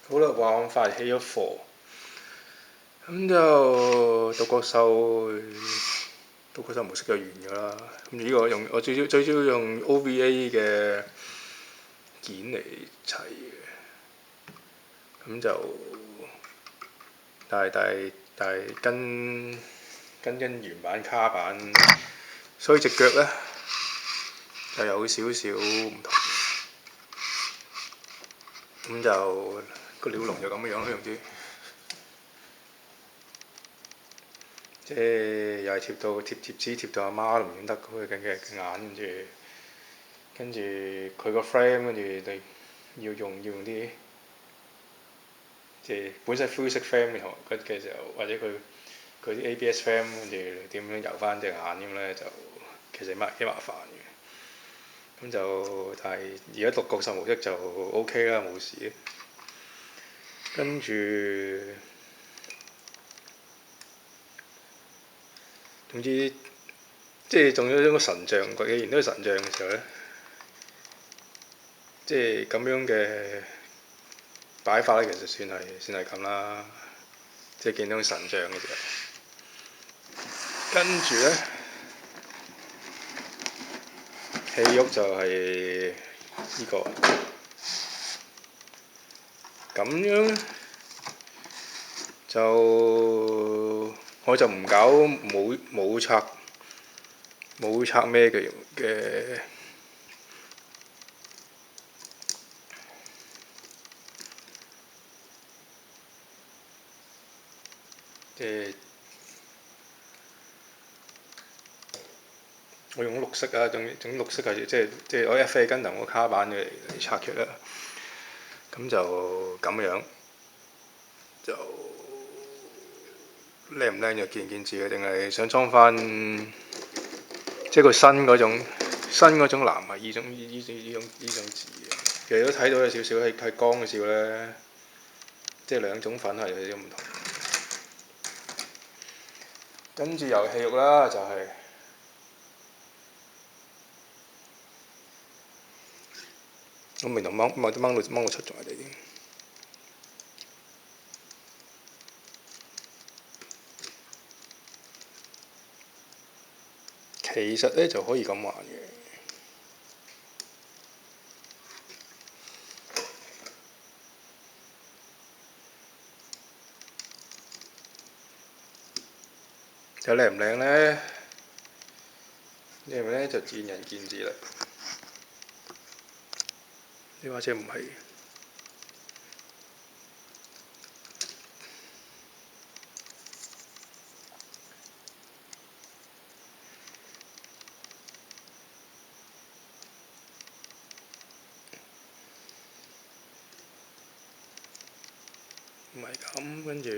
好啦，話我快起咗課，咁就獨角獸模式就完咗啦。咁呢個用我最少用 OVA 嘅件嚟砌嘅，咁就但係跟原版卡版，所以隻腳咧就有少少唔同。咁就個鳥籠就咁樣咯，用啲即係又係貼紙貼到阿媽都唔認得佢嘅眼，跟住佢個 frame 跟住你要用啲即係本身灰色 frame 嘅時候，或者佢啲 ABS frame 跟住點樣油翻隻眼咁咧，就其實幾麻煩嘅。咁就但係而家獨角獸模式就 OK 啦，冇事。跟住總之即係仲有一個神像，既然都係神像嘅時候咧，即係咁樣嘅擺法咧，其實算係咁啦。即係見到神像嘅時候，跟住咧戲肉就係呢個咁樣就我就唔搞冇拆咩嘅。即係我用綠色啊，總綠色係即係我 FA 跟同個卡板嚟拆出啦。咁就咁樣就靚唔靚就見智嘅，定係想裝翻即係個新嗰種藍係呢種字嘅。其實都睇到有少少係光嘅時候咧，即係兩種粉係有啲唔同。跟住遊戲肉啦，就係、我明頭掹到出咗嚟啲。其實咧就可以咁玩嘅，有靚唔靚咧？靚唔靚就見仁見智啦。你或者唔係？唔係咁，跟住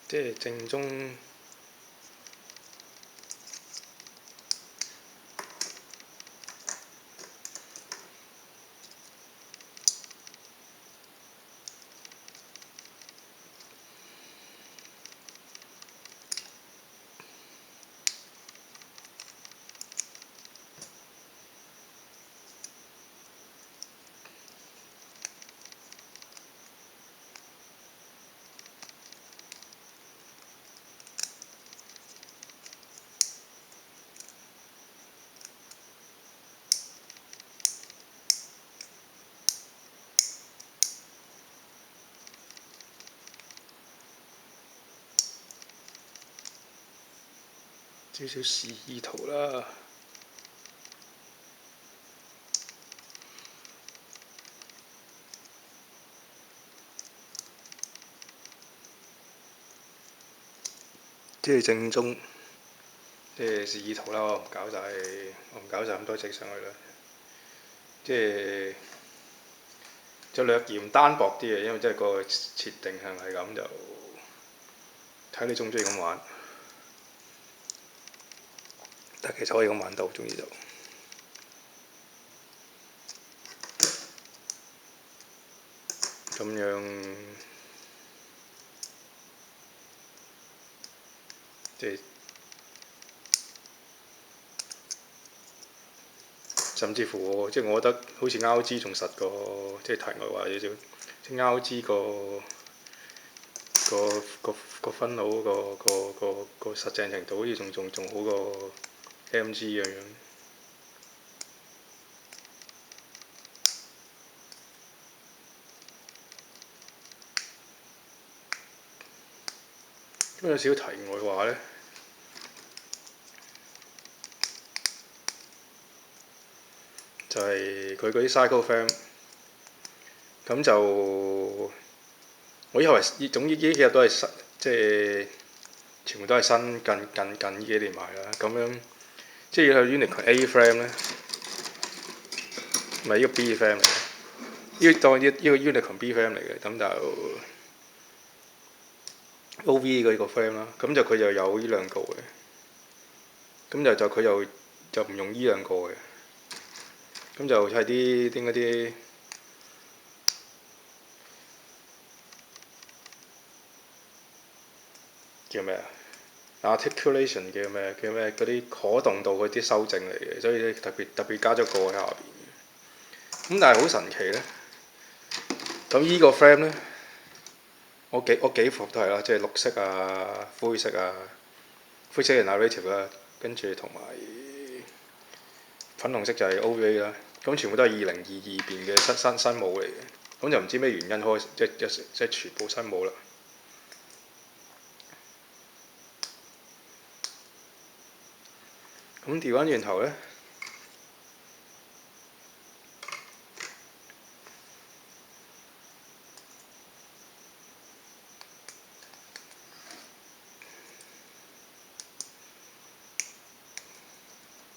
即係正宗。少少示意圖啦。即係正宗，即係示意圖啦。我唔搞晒咁多隻上去啦。即係就略嫌單薄啲嘅，因為即係個設定係咁，就睇你中唔中意咁玩。但其實可以咁玩到，中意就咁樣，即係甚至乎我覺得好似 RG 仲實過，即係題外話少少，即係 RG個分腦個實淨程度好似仲好過 MG 咁樣。咁有少少題外話呢，就係佢嗰啲 cycle frame，咁就我以為總之呢幾日都係新，即係全部都係新近呢幾年買啦。咁樣即係有 Uniqlo A frame 呢，唔係呢個 B frame 嚟嘅，呢個 Uniqlo B frame 嚟嘅，咁就 OV 嗰個 frame 啦。咁就佢就有呢兩個嘅，咁佢就唔用呢兩個嘅，咁就係啲嗰啲。叫咩啊 ？articulation 叫咩嗰啲可動度嗰啲修正嚟嘅，所以特別加咗個喺下邊。咁但係好神奇呢。咁依個 frame 呢，我幾副都係啦，即係綠色啊、灰色啊、灰色係 narrative 啦，跟住同埋粉紅色就係 OVA 啦。咁全部都係2022年嘅新模嚟嘅。咁就唔知咩原因開即全部新模啦。咁調翻轉頭呢，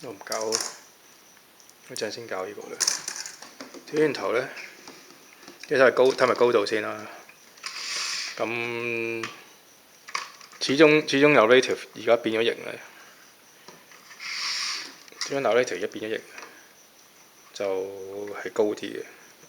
我唔搞，一陣先搞呢個啦。調轉頭呢，即係睇埋高度先啦。咁始終 narrative 而家變咗形咧。點解 narrative 而家變咗形？就係高啲嘅，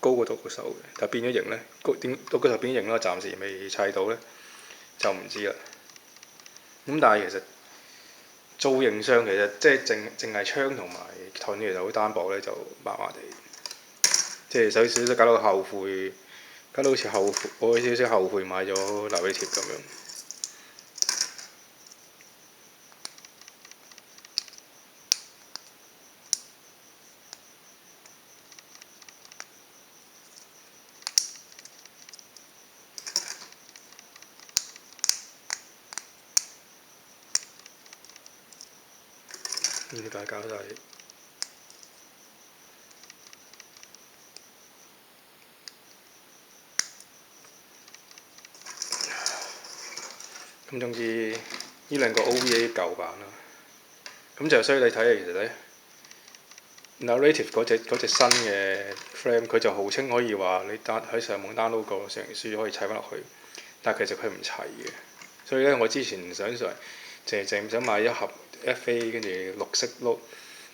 高過獨角獸嘅。但係變咗形呢，獨角獸變咗形啦，暫時未砌到呢，就唔知啦。咁但係其實造型上其實即係淨係槍同埋盾其實好單薄呢，就麻麻地。即係有少少搞到後悔，搞到好似我有少少後悔買咗 narrative 咁樣。點解搞晒？咁總之呢兩個 OVA 舊版啦，咁就所以你睇其實呢 narrative 嗰隻新嘅 frame，佢就號稱可以話你喺上網 download 個成書可以砌翻落去，但係其實佢唔齊嘅。所以呢，我之前淨係想買一盒 FA 跟住綠色撈，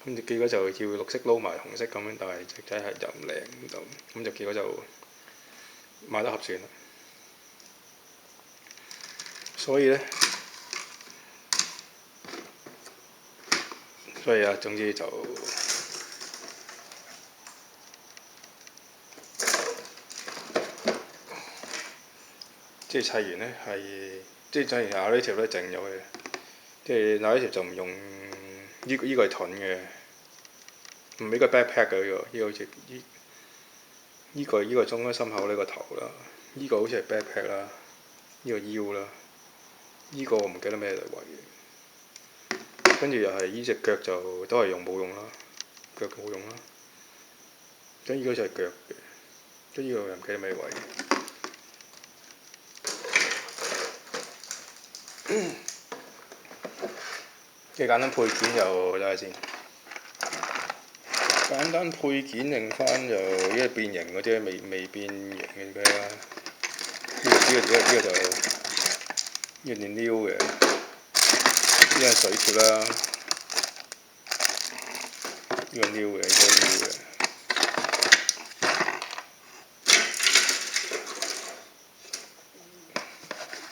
跟住結果就要綠色撈埋紅色咁樣，但係隻仔係又唔靚咁就結果就買多盒算啦。所以啊，總之就即係砌完呢，係即係砌完 narrative 咧整咗嘅，即係 narrative 就唔用呢個係盾嘅，唔係個 backpack 嘅呢個好似呢個中間心口呢個頭啦，呢個好似係 backpack 啦，呢個腰啦，呢個我唔記得咩嚟位，跟住又係呢隻腳就都係冇用啦，腳冇用啦，跟住呢個就係腳嘅，跟住呢個又唔記得咩位。嘅簡單配件就睇下先。簡單配件剩翻就因為變形嗰啲未變形嘅啦。呢個就呢個練溜嘅，呢個係水貼啦。呢個溜嘅，呢個溜嘅。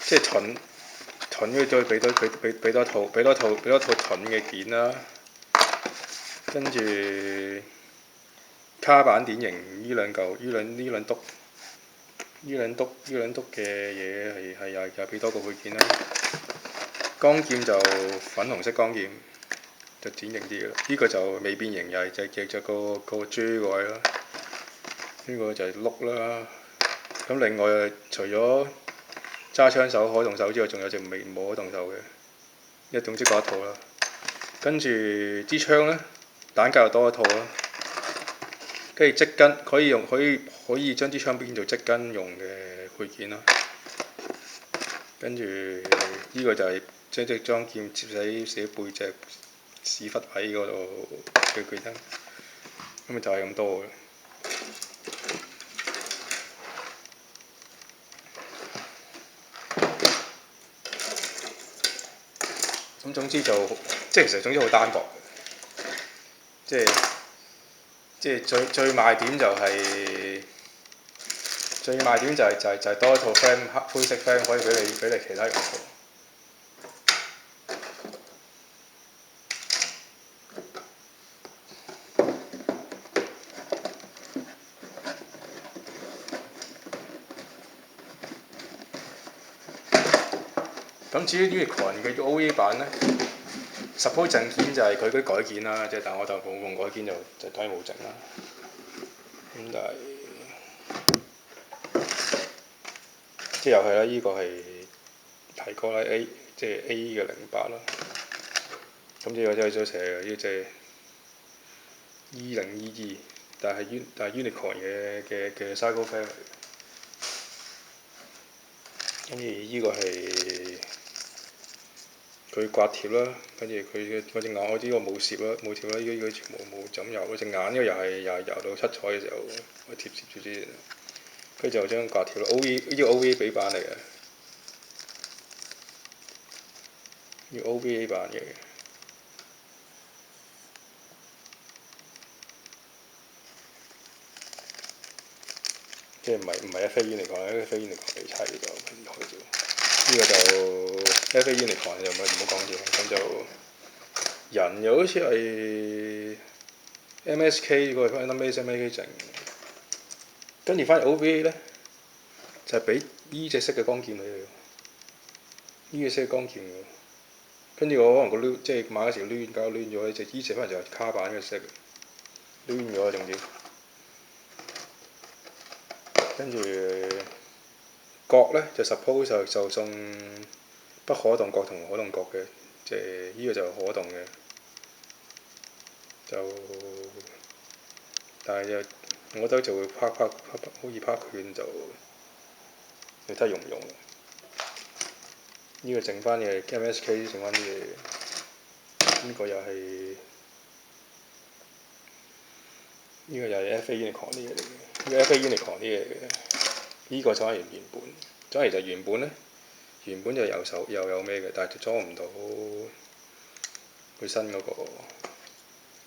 即係盾佢再俾多套盾嘅件啦，跟住卡板典型呢兩嚿呢兩篤嘅嘢係俾多個配件啦。鋼劍就粉紅色鋼劍，就典型啲嘅啦。呢個就未變形，又係就個 J 個位啦。呢個就係碌啦。咁另外除咗揸槍手可動手之外，仲有隻冇可動手嘅，總之嗰一套啦。跟住支槍呢，彈夾又多一套啦。跟住織筋可以將支槍變做織筋用嘅配件啦。跟住呢個就係將隻裝劍接喺自己背脊屎忽位嗰度嘅配件。咁咪就係咁多嘅。咁總之就其實總之好單薄嘅，最賣點就係、多一套 frame 灰色 frame 可以俾你其他用途。咁至於 Unicorn 嘅 OVA 版呢 suppose 正件就係佢嗰啲改件啦，但我就冇用改件就當然冇整啦。咁但係又係啦，呢個係提過啦 A 嘅08啦。咁呢個真係想寫嘅，呢隻 E02E，但係 Unicorn 嘅 Cycle Frame。跟住呢個係佢刮貼啦，跟住佢嗰隻眼嗰啲我冇攝啦，冇貼啦，呢個全部冇枕油。隻眼呢個又係油到七彩嘅時候，我貼住先。跟住就將刮貼啦 ，OV 呢個 OVA 比版嚟嘅，呢個 OVA 版嘅。即係唔係FA Unicorn，FA Unicorn 嚟砌就厲害咗。呢個就 FA Unicorn 就唔好講住，咁就人又好似係 MSK 嗰個 MSK 整，跟住翻嚟 OVA 呢，就係俾呢隻色嘅光劍你哋，呢隻色嘅光劍喎。跟住我可能個即係買嗰時攣咗，呢隻翻嚟就係卡板嘅色，攣咗總之。跟住角呢，就 suppose 就送不可動角同可動角嘅，呢個就可動嘅，但係我覺得就會好似拍拳就，你睇用唔用？呢個剩翻嘅 MSK 剩翻啲嘢，呢個又係 FA Unicorn 啲嘢嚟嘅。呢個 FA Unicorn 啲嘢嚟嘅，呢個裝完原本，裝嚟就原本呢，原本就又有咩嘅，但係就裝唔到佢新嗰個，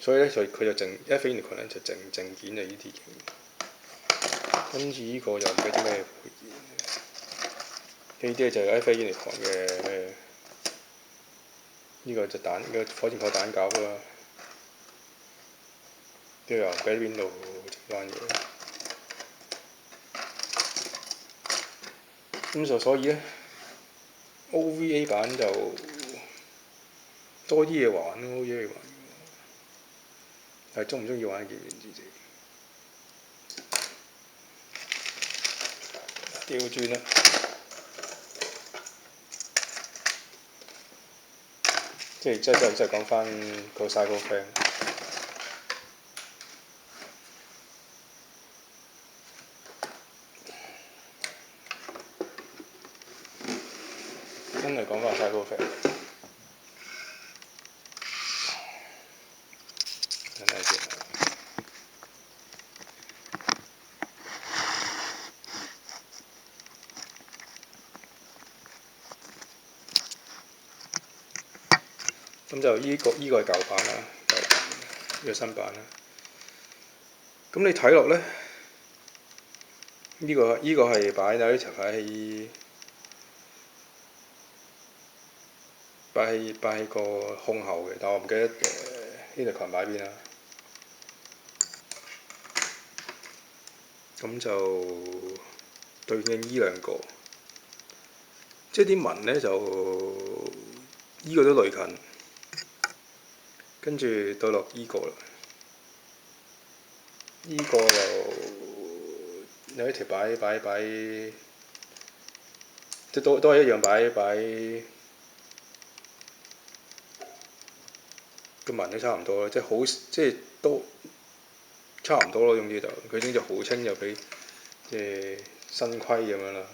所以呢，佢就剩 FA Unicorn 呢就剩件就呢啲嘅，跟住呢個又唔記得咩配件，呢啲就係 FA Unicorn 嘅咩，呢個就火箭炮彈夾啦，呢個又唔記得邊度整翻嘢。咁所以呢 OVA 版就多啲嘢玩咯，OVA 玩。但係中唔中意玩件唔知自己。調轉啦，即係講翻個 Cycle Frame。真係講翻 Cycle Frame。等下先。咁就呢個係舊版啦，呢個新版啦。咁你睇落呢，呢個係擺喺個胸後嘅，但我唔記得Unicorn擺邊啦。咁就對應依兩個，即係啲紋呢，就依個都類近，跟住到落依個啦，依個就有一條擺，即都係一樣擺。個紋都差唔多啦，即係好即係都差唔多咯。總之就佢總之號稱就比即係新規咁樣啦。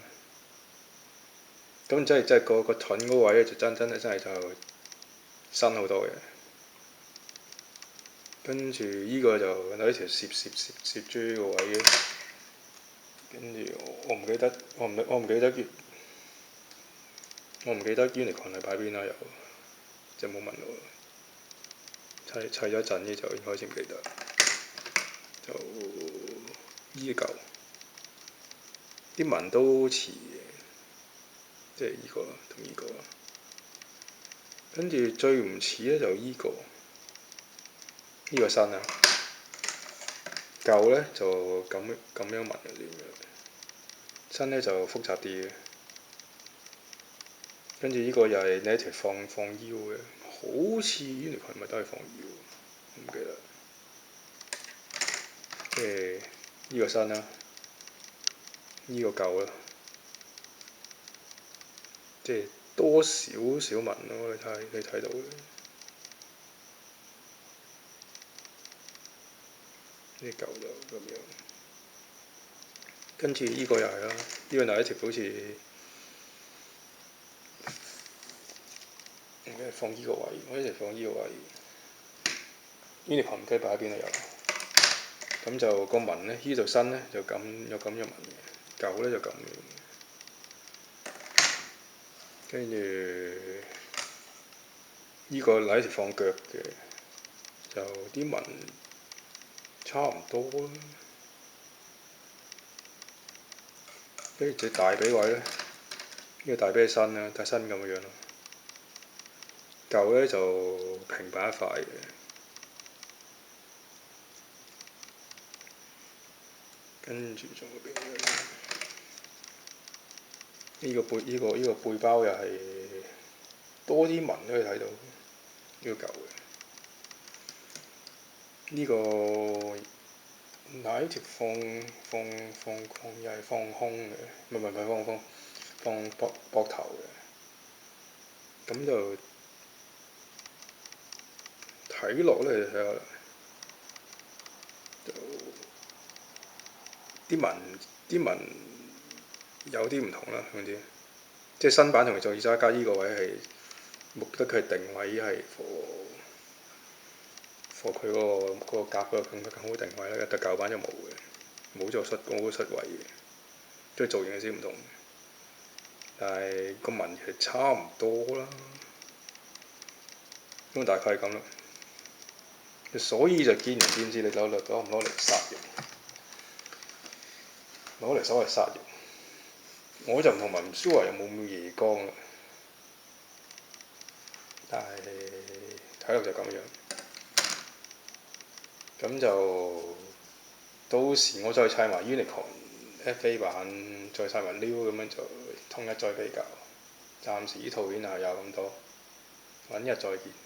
咁即係個盾嗰位咧就真係就新好多嘅。跟住依個就有一條攝珠個位嘅，跟住我唔記得Unicorn 係擺邊啦又，就冇問我。砌咗一陣呢就開始唔記得，就依舊啲紋都似嘅，即係依個同依個。跟住最唔似咧就依個，依個新啊，舊咧就咁樣紋嘅啲新咧就複雜啲嘅。跟住依個又係呢一條放腰嘅，好似 Unicorn 咪都係放腰，唔記得。即係依個新啦，依個舊啦，即係多少紋咯，你睇到嘅。呢舊就咁樣，跟住依個又係啦，依個又一條好似放依個位，我一直放依個位。Unicorn 唔記得擺喺邊度有，咁就個紋呢，依度新呢，就咁有咁嘅紋嘅，舊呢就咁樣。跟住依個係一條放腳嘅，就啲紋差唔多啦。跟住隻大髀位呢，呢個大髀係新啦，但係新咁嘅樣咯。舊呢就平板一塊嘅，跟住仲有邊個呢？呢個背包又係多啲紋都可以睇到，呢個舊嘅。呢個嗱呢條放又係放胸嘅，唔係放膊頭嘅，咁就睇落咧睇下，就啲紋有啲唔同啦，總之即係新版同再加依個位係目的佢係定位係 for 佢嗰個甲嗰個更好定位啦，但舊版就冇嘅，冇咗個出位嘅，即係造型有啲唔同，但係個紋係差唔多啦，咁大概係咁啦。所以就見仁見智，你攞唔攞嚟殺肉？攞嚟所謂殺肉，我就同埋唔 sure 有冇咁夜光啦，但係睇落就咁樣。咁就到時我再砌埋 Unicorn FA 版，再砌埋 New 咁樣就統一再比較。暫時呢套片係有咁多，揾日再見。